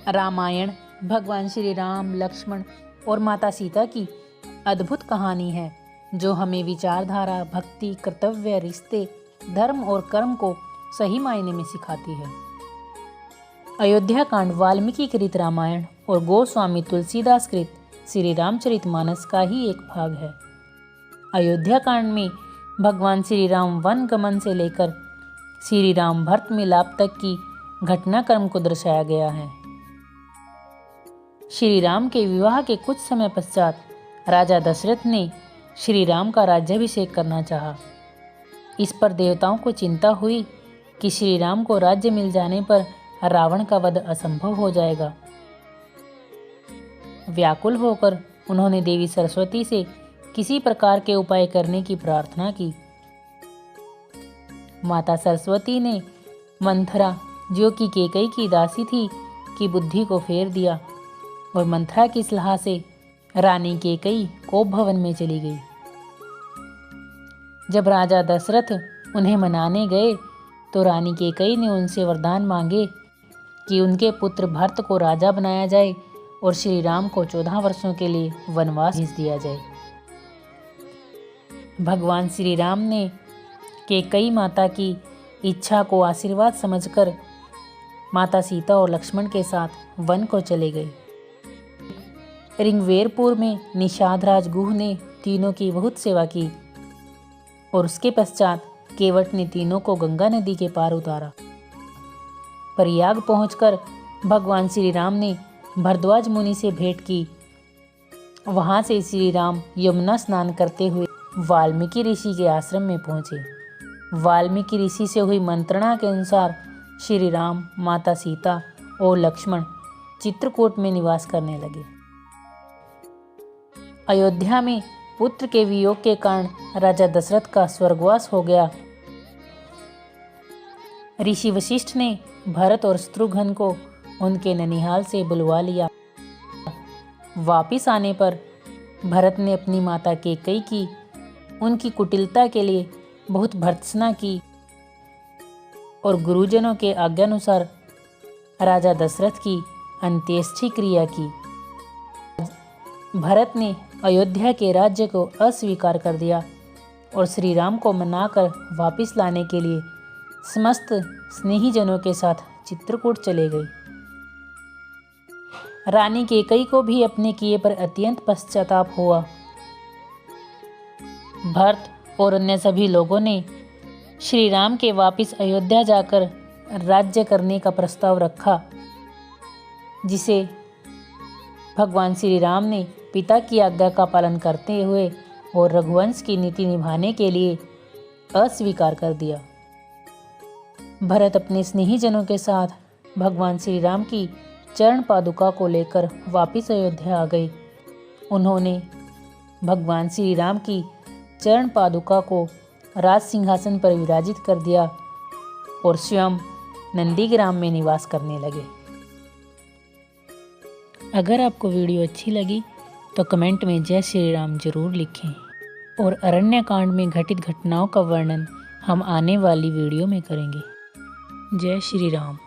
रामायण भगवान श्री राम, लक्ष्मण और माता सीता की अद्भुत कहानी है जो हमें विचारधारा, भक्ति, कर्तव्य, रिश्ते, धर्म और कर्म को सही मायने में सिखाती है। अयोध्या कांड वाल्मीकि कृत रामायण और गोस्वामी तुलसीदास कृत श्री रामचरितमानस का ही एक भाग है। अयोध्या कांड में भगवान श्री राम वन गमन से लेकर श्री राम भरत मिलाप तक की घटनाक्रम को दर्शाया गया है। श्री राम के विवाह के कुछ समय पश्चात राजा दशरथ ने श्री राम का राज्याभिषेक करना चाहा। इस पर देवताओं को चिंता हुई कि श्री राम को राज्य मिल जाने पर रावण का वध असंभव हो जाएगा। व्याकुल होकर उन्होंने देवी सरस्वती से किसी प्रकार के उपाय करने की प्रार्थना की। माता सरस्वती ने मंथरा, जो कि कैकेयी की दासी थी, की बुद्धि को फेर दिया और मंथरा की सलाह से रानी कैकेयी कोप भवन में चली गई। जब राजा दशरथ उन्हें मनाने गए तो रानी कैकेयी ने उनसे वरदान मांगे कि उनके पुत्र भरत को राजा बनाया जाए और श्री राम को 14 वर्षों के लिए वनवास भेज दिया जाए। भगवान श्री राम ने कैकेयी माता की इच्छा को आशीर्वाद समझकर माता सीता और लक्ष्मण के साथ वन को चले गए। ऋग्वेरपुर में निषादराज गुह ने तीनों की बहुत सेवा की और उसके पश्चात केवट ने तीनों को गंगा नदी के पार उतारा। प्रयाग पहुंचकर भगवान श्री राम ने भरद्वाज मुनि से भेंट की। वहां से श्री राम यमुना स्नान करते हुए वाल्मीकि ऋषि के आश्रम में पहुंचे। वाल्मीकि ऋषि से हुई मंत्रणा के अनुसार श्री राम, माता सीता और लक्ष्मण चित्रकूट में निवास करने लगे। अयोध्या में पुत्र के वियोग के कारण राजा दशरथ का स्वर्गवास हो गया। ऋषि वशिष्ठ ने भरत और शत्रुघ्न को उनके ननिहाल से बुलवा लिया। वापिस आने पर भरत ने अपनी माता कैकेयी की उनकी कुटिलता के लिए बहुत भर्त्सना की और गुरुजनों के आज्ञानुसार राजा दशरथ की अंत्येष्टि क्रिया की। भरत ने अयोध्या के राज्य को अस्वीकार कर दिया और श्री राम को मनाकर वापस लाने के लिए समस्त स्नेहीजनों के साथ चित्रकूट चले गए। रानी कैकेयी को भी अपने किए पर अत्यंत पश्चाताप हुआ। भरत और अन्य सभी लोगों ने श्री राम के वापस अयोध्या जाकर राज्य करने का प्रस्ताव रखा, जिसे भगवान श्री राम ने पिता की आज्ञा का पालन करते हुए और रघुवंश की नीति निभाने के लिए अस्वीकार कर दिया। भरत अपने स्नेहीजनों के साथ भगवान श्री राम की चरण पादुका को लेकर वापस अयोध्या आ गए। उन्होंने भगवान श्री राम की चरण पादुका को राज सिंहासन पर विराजित कर दिया और स्वयं नंदीग्राम में निवास करने लगे। अगर आपको वीडियो अच्छी लगी तो कमेंट में जय श्री राम जरूर लिखें और अरण्य कांड में घटित घटनाओं का वर्णन हम आने वाली वीडियो में करेंगे। जय श्री राम।